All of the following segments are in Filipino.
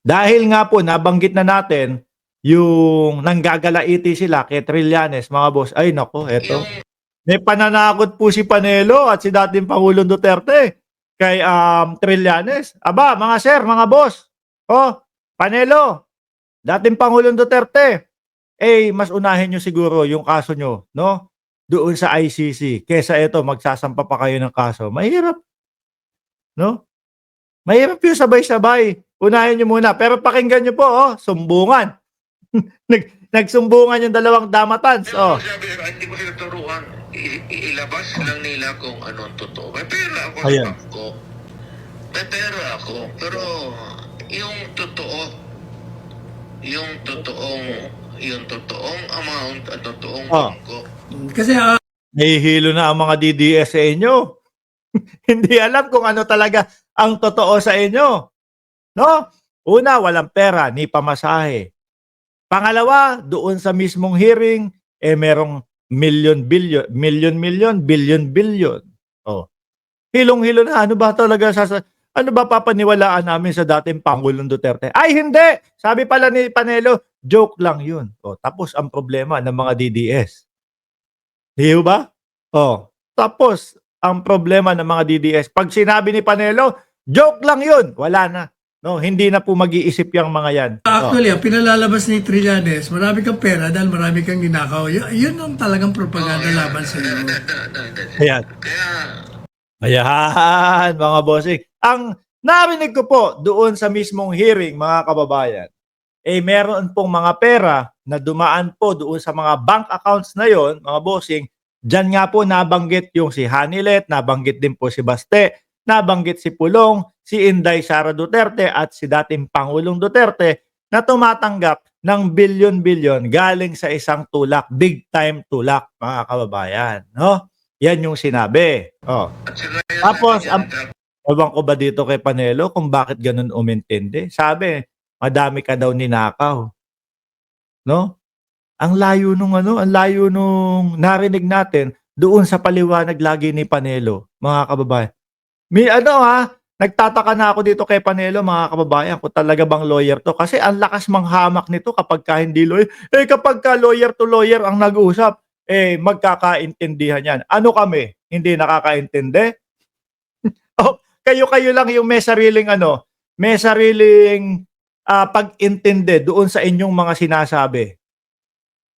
Dahil nga po nabanggit na natin yung nanggagalaiti sila kay Trillanes, mga boss. Ay nako, eto. May pananakot po si Panelo at si dating Pangulong Duterte kay Trillanes. Aba, mga sir, mga boss. Oh, Panelo, dating Pangulong Duterte. Eh, mas unahin nyo siguro yung kaso nyo, no? Doon sa ICC. Kesa ito, magsasampa pa kayo ng kaso. Mahirap, no? Mahirap yung sabay-sabay. Unahin nyo muna. Pero pakinggan nyo po, oh, sumbungan. Nagsumbungan yung dalawang damatans. Pero Oh. sabi nila, hindi ko sila turuan. Ilabas lang nila kung anong totoo. May pera ako sa Ayan. bangko. May pera ako. Pero yung totoo, yung totoong amount at totoong Oh. bangko. Kasi Nahihilo na ang mga DDS sa inyo. Hindi alam kung ano talaga ang totoo sa inyo. No? Una, walang pera, ni pamasahe. Pangalawa, doon sa mismong hearing, merong million, billion. Oh. Hilong-hilo na. Ano ba talaga ano ba papaniwalaan namin sa dating Pangulong Duterte? Ay, hindi! Sabi pala ni Panelo, joke lang yun. Oh, tapos ang problema ng mga DDS. Di ba? Oh, tapos ang problema ng mga DDS, pag sinabi ni Panelo, joke lang yun. Wala na. No, hindi na po mag-iisip yung mga yan. actually, ang pinalalabas ni Trillanes, marami kang pera dahil marami kang ninakaw. Yun ang talagang propaganda laban sa iyo. Ayan. Kaya, Ayan, mga bossing. Ang narinig ko po doon sa mismong hearing, mga kababayan, meron pong mga pera na dumaan po doon sa mga bank accounts na yon, mga bossing. Diyan nga po nabanggit yung si Hanilet, nabanggit din po si Baste, nabanggit si Pulong, si Inday Sara Duterte at si dating Pangulong Duterte na tumatanggap ng bilyon-bilyon galing sa isang tulak, big time tulak, mga kababayan. No? Yan yung sinabi. Oh. at saka yun, Tapos, ewan ko ba dito kay Panelo kung bakit ganun umintindi? Sabi, madami ka daw ninakaw. No? Ang layo nung narinig natin doon sa paliwanag lagi ni Panelo, mga kababayan. May nagtataka na ako dito kay Panelo, mga kababayan, kung talaga bang lawyer to. Kasi ang lakas manghamak nito kapag ka hindi lawyer. Kapag ka lawyer to lawyer ang nag-uusap, magkakaintindihan yan. Ano kami? Hindi nakakaintindi? Oh, kayo-kayo lang yung may sariling pag-intindi doon sa inyong mga sinasabi.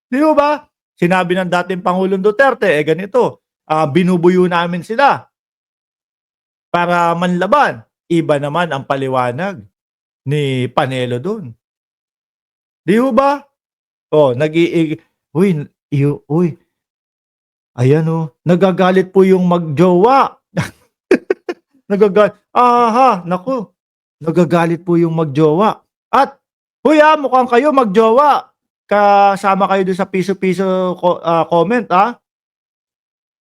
Di ba? Sinabi ng dating Pangulong Duterte, ganito, binubuyo namin sila para manlaban. Iba naman ang paliwanag ni Panelo doon. Di ba? Oh, uy, ayan nagagalit po yung magjowa. Naku, nagagalit po yung magjowa. At, mukhang kayo magjowa. Kasama kayo doon sa piso-piso comment,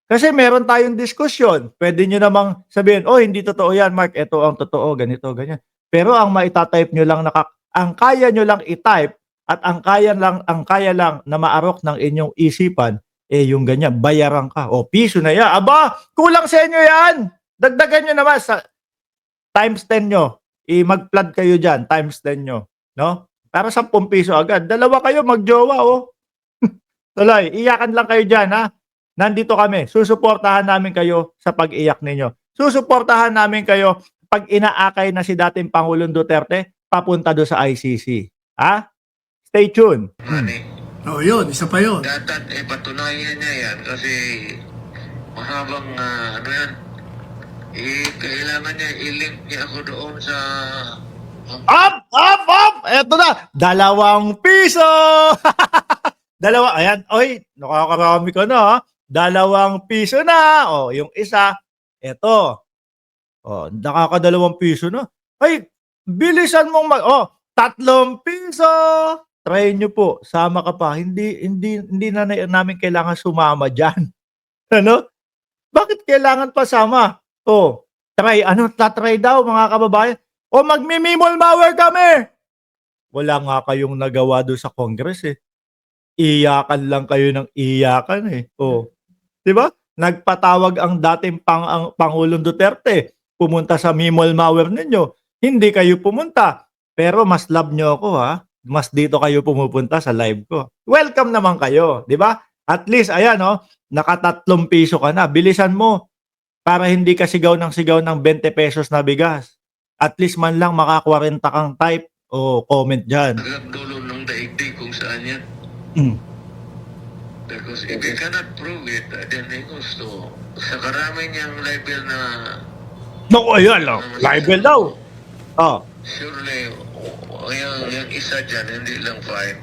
Kasi meron tayong diskusyon. Pwede nyo namang sabihin, hindi totoo yan, Mark. Ito ang totoo, ganito, ganyan. Pero ang maitatype nyo lang, ang kaya nyo lang i-type at ang kaya lang na maarok ng inyong isipan, yung ganyan, bayaran ka. Piso na yan. Aba, kulang sa inyo yan. Dagdagan nyo naman sa times 10 nyo. Mag-flood kayo dyan, times 10 nyo. No? Para 10 piso agad. Dalawa kayo, magjowa, Tuloy, iyakan lang kayo dyan, Nandito kami. Susuportahan namin kayo sa pag-iyak ninyo. Susuportahan namin kayo pag inaakay na si dating Pangulong Duterte papunta do sa ICC. Stay tuned. money. Yun, isa pa yun. Dapat patunayan niya yan kasi mahabang yan. Kailangan niya i-link niya ako doon sa Up! Eto na! 2 piso! Ayan. Nakakarami ka na, 2 piso na. Yung isa, eto. Nakaka-2 piso na. Bilisan mong 3 piso! Try nyo po. Sama ka pa. Hindi na namin kailangan sumama dyan. Ano? Bakit kailangan pa sama? Try. Tatry daw, mga kababayan? Magmi-mimol mower kami! Wala nga kayong nagawa doon sa Congress, Iyakan lang kayo ng iyakan, Di ba? Nagpatawag ang dating Pangulong Duterte. Pumunta sa mimol mower ninyo. Hindi kayo pumunta. Pero mas love nyo ako ha. Mas dito kayo pumupunta sa live ko. Welcome naman kayo, di ba? At least, ayan naka-3 piso ka na. Bilisan mo para hindi ka sigaw ng 20 pesos na bigas. At least man lang maka-40 kang type o comment dyan. Hanggang dulo ng daigdig kung saan yan. Mm. Because if you cannot prove it, then it goes to sa karami niyang level na No, ayan lang. Libel daw. Oh. surely yung isa dyan, hindi lang fine.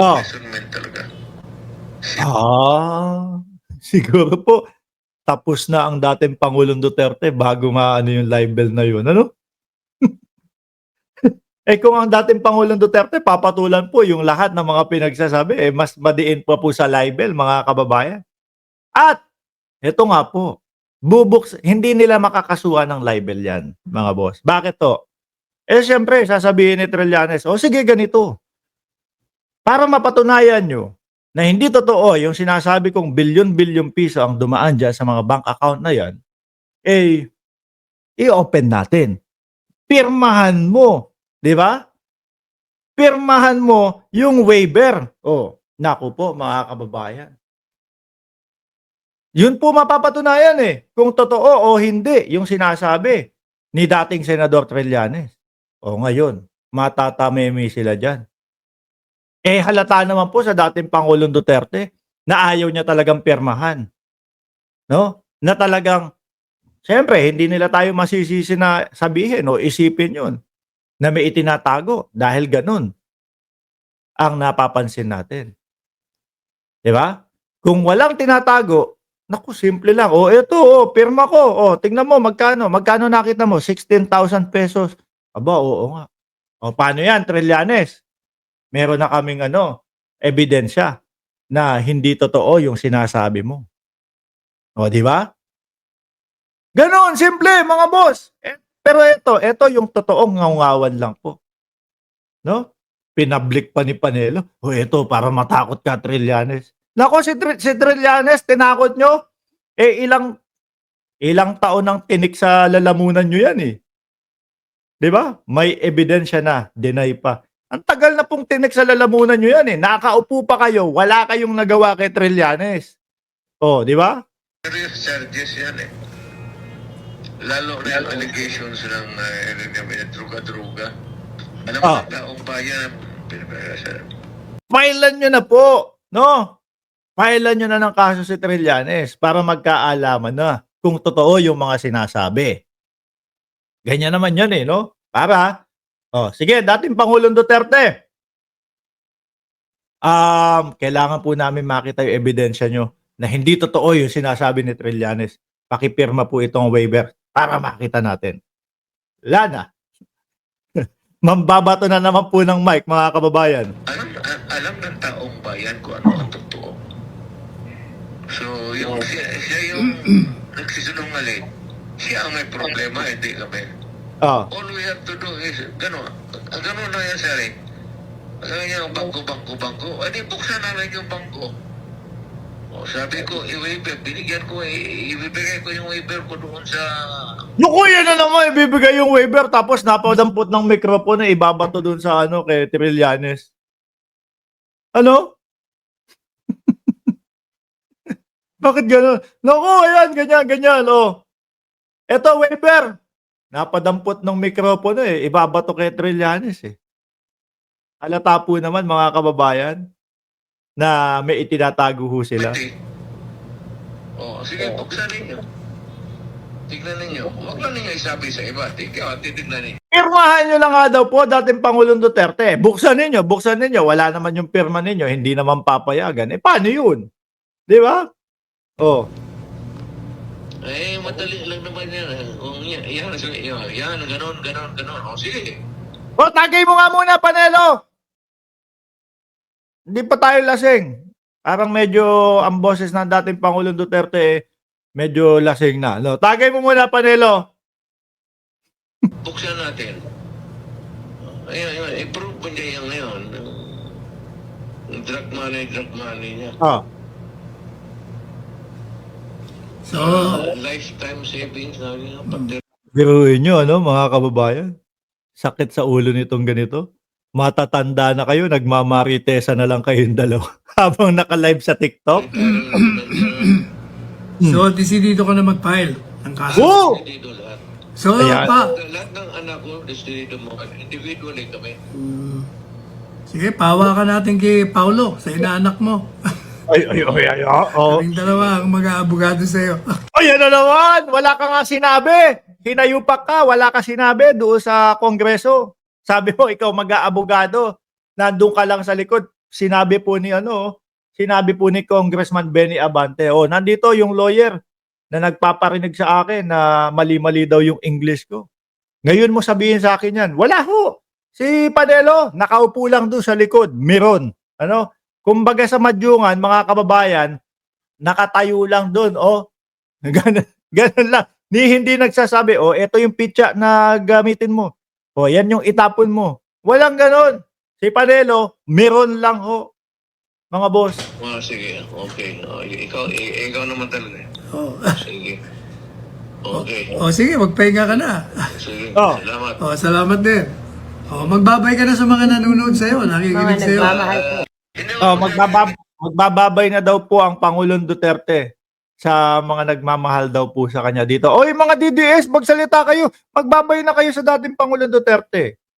Oh. Imprisonment talaga. Siguro po tapos na ang dating Pangulong Duterte bago maano yung libel na yun. Ano? Kung ang dating Pangulong Duterte papatulan po yung lahat ng mga pinagsasabi, mas madiin pa po sa libel, mga kababayan. At ito nga po, hindi nila makakasuhan ng libel yan, mga boss. Bakit to? Siyempre, sasabihin ni Trillanes, sige ganito. Para mapatunayan nyo na hindi totoo yung sinasabi kong bilyon-bilyon piso ang dumaan dyan sa mga bank account na yan, i-open natin. Pirmahan mo. Di ba? Pirmahan mo yung waiver. Naku po mga kababayan. Yun po mapapatunayan kung totoo o hindi yung sinasabi ni dating Senador Trillanes. Ngayon, matatameme sila dyan. Halata naman po sa dating Pangulong Duterte na ayaw niya talagang pirmahan. No? Na talagang, siyempre, hindi nila tayo masisisi na sabihin o isipin yun na may itinatago dahil ganun ang napapansin natin. Diba? Kung walang tinatago, naku, simple lang. Ito, pirma ko. Tingnan mo, magkano? Magkano nakita mo? 16,000 pesos. Aba, oo nga. Paano yan, Trillanes? Meron na kaming ebidensya na hindi totoo yung sinasabi mo. Di ba? Ganon, simple, mga boss. Pero ito yung totoong ngaungawan lang po. No? Pinablik pa ni Panelo. Ito, para matakot ka, Trillanes. Nako, si Trillanes, tinakot nyo. Ilang taon nang tinik sa lalamunan nyo yan Di ba? May ebidensya na, deny pa. Ang tagal na pong tinik sa lalamunan nyo yan Nakaupo pa kayo, wala kayong nagawa kay Trillanes. Di ba? Serious charges yan Lalo na yung allegations ng druga-druga. Alam mo, taong bayan, Filean nyo na po, no? Filean nyo na ng kaso si Trillanes para magkaalaman na kung totoo yung mga sinasabi. Ganyan naman yan no? Para, sige, dating Pangulong Duterte. Kailangan po namin makita yung ebidensya nyo na hindi totoo yung sinasabi ni Trillanes. Pakipirma po itong waiver para makita natin. Wala na. Mambabato na naman po ng mic, mga kababayan. Alam ng taong bayan kung ano ang totoo. So, siya yung nagsisinungaling. Siya ang may problema, hindi kami. All we have to do is, gano'n na yan, sir Ang bangko. Buksan namin yung bangko. Sabi ko, i-waiver. Ibibigay ko yung waiver ko doon sa... Naku, yan na naman, ibibigay yung waiver tapos napadampot ng mikrofon na ibabato doon sa kay Trillanes. Ano? Bakit gano'n? Naku, ayan, ganyan. Eto, waiver. Napadampot ng mikrofon ibabato kay Trillanes Halata po naman, mga kababayan, na may itinatago ho sila. Sige, buksan ninyo. Tignan ninyo. Huwag lang ninyo isabi sa iba. Titignan ninyo. Pirmahan nyo lang nga daw po dating Pangulong Duterte. Buksan ninyo. Wala naman yung pirma ninyo. Hindi naman papayagan. Paano yun? Di ba? Madali lang naman yan. Yan, ganon. Sige. Tagay mo nga muna, Panelo. Hindi pa tayo lasing. Parang medyo ang boses ng dating Pangulong Duterte medyo lasing na. Tagay mo muna, Panelo. Buksan natin. Ayun. I-prove mo niya yung ngayon. Drug money niya. So, lifetime savings na niya. Biruin nyo, mga kababayan. Sakit sa ulo nitong ganito. Matatanda na kayo, nagmamaritesa na lang kayong dalawa habang naka-live sa TikTok. So, desidido ko na mag-file ng kaso. Oh! Dito lahat. So, Ayan. Lahat ng anak ko, dito mo, individually kami. sige, pawa ka natin kay Paulo, sa inaanak mo. Ay, oh. Kaming dalawa ang mag-aabogado sa'yo. Ay, ano naman? Wala ka nga sinabi. Hinayupak ka, wala ka sinabi doon sa kongreso. Sabi mo, ikaw mag-aabogado. Nandun ka lang sa likod. Sinabi po ni Congressman Benny Abante. Oh, nandito yung lawyer na nagpaparinig sa akin na mali-mali daw yung English ko. Ngayon mo sabihin sa akin yan. Wala ho. Si Panelo, nakaupo lang doon sa likod. Meron. Ano? Kumbaga sa Madyungan, mga kababayan, nakatayo lang doon. Oh, ganun lang. Hindi nagsasabi, oh, ito yung pitya na gamitin mo. Oh, yan yung itapon mo. Walang ganun. Si Panelo, meron lang ho. Mga boss. Sige, okay. Ikaw naman talaga. Oh. Sige. Okay. O sige, magpahinga ka na. Sige, Oh. salamat. O, salamat din. O, magbabay ka na sa mga nanonood sa'yo, nakikinig sa'yo. Oh, magbababay na daw po ang Pangulong Duterte sa mga nagmamahal daw po sa kanya dito. Oy, mga DDS, magsalita kayo. Magbabay na kayo sa dating Pangulong Duterte.